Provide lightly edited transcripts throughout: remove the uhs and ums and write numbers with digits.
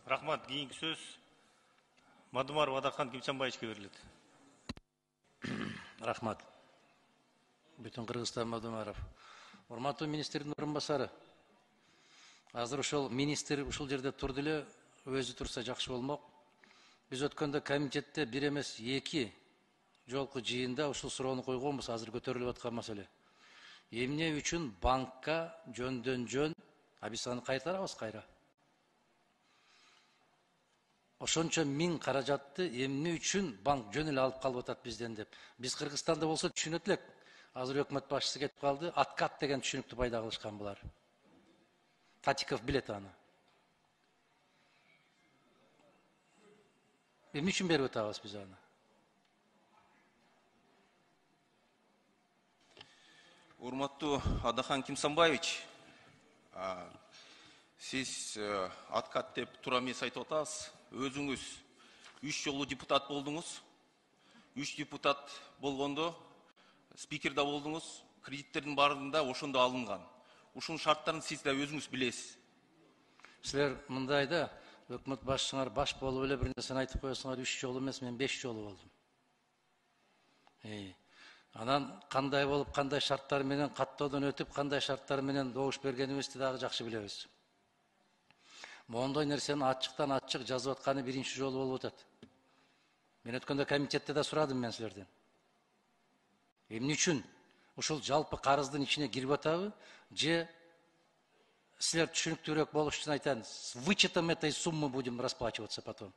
Рахмат. Кейінгі сөз Мадумаров Адахан Кимчанбаевичке беріледі. Рахмат. Бүтін Қырғызстан Мадумаров. Урматтуу министрдің орынбасары. Азыр ошол министр ушул жерде турду эле, өзү турса жакшы болмок. Биз өткөндө комитетте бир эмес 2 жолку жыйында ушул суроону койгонбуз, азыр көтөрүлүп аткан маселе. Эмне үчүн банкка жөндөн жөн, биз аны кайтарабыз кайра. Ошончо 1000 каражатты эмне үчүн банк жөн эле алып калып атат бизден деп. Биз Кыргызстанда болсо түшүнөт элек. Азыр өкмөт башчысы кетип калды, откат деген түшүнүктү пайда кылышкан булар. Татиков билет аны. Эмне үчүн берип атабыз биз аны? Урматтуу Адахан Кимсанбаевич, сиз откат деп туура эмес айтып атасыз. Өзүңүз 3 жолу депутат болдуңуз. 3 депутат болгондо спикерде болдуңуз. Кредиттердин баарында ошондо алынган. Ушунун шарттарын сиз да өзүңүз билесиз. Силер мындайда өкмөт башчыңар баш болуп эле бир нерсени айтып коесуңар, 3 жолу эмес, мен 5 жолу болдум. Анан кандай болуп, кандай шарттар менен каттоодон өтүп, кандай шарттар менен добуш бергенибизди дагы жакшы билебиз. Мондой нерсени ачыктан ачык жазып атканы биринчи жолу болуп атат. Мен өткөндө комитетте да сурадым мен силерден. Эмне үчүн ушул жалпы карыздын ичине кирип атабы, же силер түшүнүктүүрөөк болуш үчүн айтам, с вычетом этой суммы будем расплачиваться потом.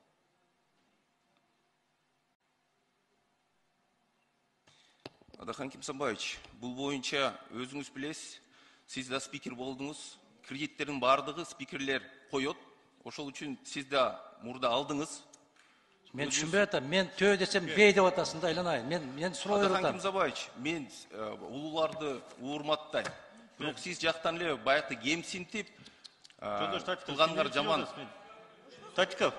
Адахан Кимсанбаевич, бул боюнча өзүңүз билесиз, сиз да спикер болдуңуз. Кредиттердин баардыгы спикерлер коет. Ошол үчүн сиз да мурда алдыңыз. Мен түшүнбөй атам. Мен төө десем бей деп атасың да, айланайын. Мен суроо берип атам. Адахан Кимсанбаевич, мен улууларды урматтайм. Бирок сиз жактан эле баягы кемсинтип кылганыңар жаман. Татиков,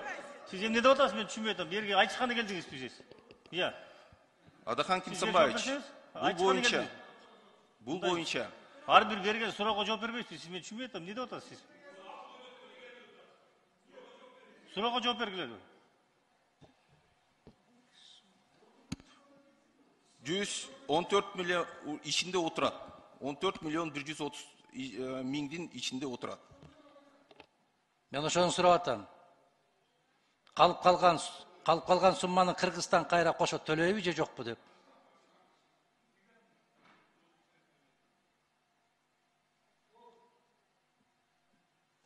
сиз эмне деп атасыз, мен түшүнбөй атам. Берге айтышканы келдиңиз сиз. Адахан Кимсанбаевич, бул боюнча ар бир берген суроого жооп бербейсиз. Сиз мен түшүнбөй атам. Эмне деп атасыз сиз? Суроого жооп бергиле. 114 миллион ичинде отурат. 14 миллион 130 миңдин ичинде отурат. Мен ошону сурап атам. Калып калган сумманы Кыргызстан кайра кошо төлөйбү же жокпу деп.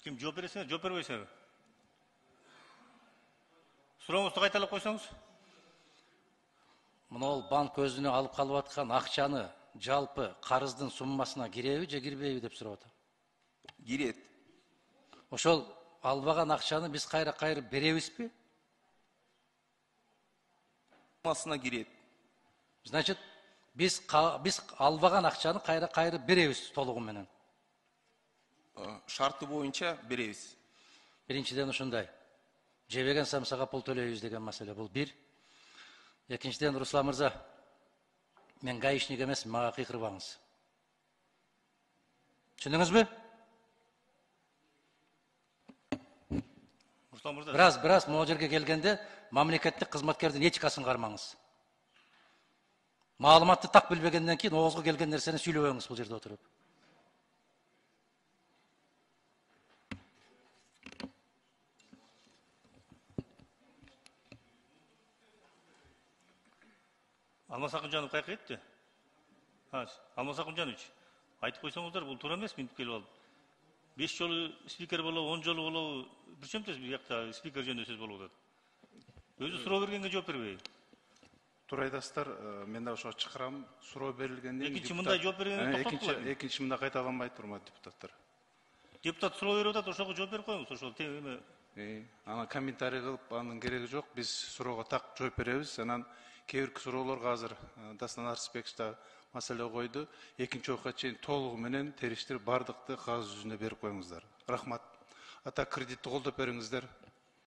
Ким жооп бересиңер, жооп бербейсиңер? Сурооңузду кайталап койсоңуз? Мына банк өзүнө алып калып аткан акчаны жалпы карыздын суммасына киреби же кирбейби деп сурап атам. Кирет. Ошол албаган акчаны биз кайра беребизби? Суммасына кирет. Значит, биз албаган акчаны кайра беребиз толугу менен. Шарты боюнча беребиз. Биринчиден ушундай. Жебеген самсага пул төлөйбүз деген маселе бул бир. Экинчиден, Руслан мырза, мен гаишник эмес, мага кыйкырбаңыз. Түшүндүңүзбү? Руслан мырза. Бираз могу жерге келгенде мамлекеттик кызматкердин этикасын кармаңыз. Маалыматты так билбегенден кийин оозго келген нерсени сүйлөбөңүз бул жерде отуруп. Алмаз Акынжанов кайка кетти? Алмаз Акынжанович, айтып койсоңуздар, бул туура эмес, минтип келип алып. 5 жолу спикер болобу, 10 жолу болобу, бирчемтес биякта спикер жөнүндө сөз болуп атат. Өзү суроо бергенге жооп бербей. Туура айтасыздар, мен да ошо чакырам, суроо берилгенден экинчи мындай жооп бергенге токтоткула. Экинчи мында кайталанбайт, урматтуу депутаттар. Депутат суроо берип атат, ошого жооп берип коюңуз, ошол эме. Ана комментарий кылып, анын кереги жок. Биз суроого так жооп беребиз. Анан кээ бир суроолорго азыр Дастан Арсбекович да маселе койду. Экинчи окуга чейин толугу менен териштирип бардыкты кагаз жүзүнө берип коюңуздар. Рахмат. Ата кредитти колдоп бериңиздер.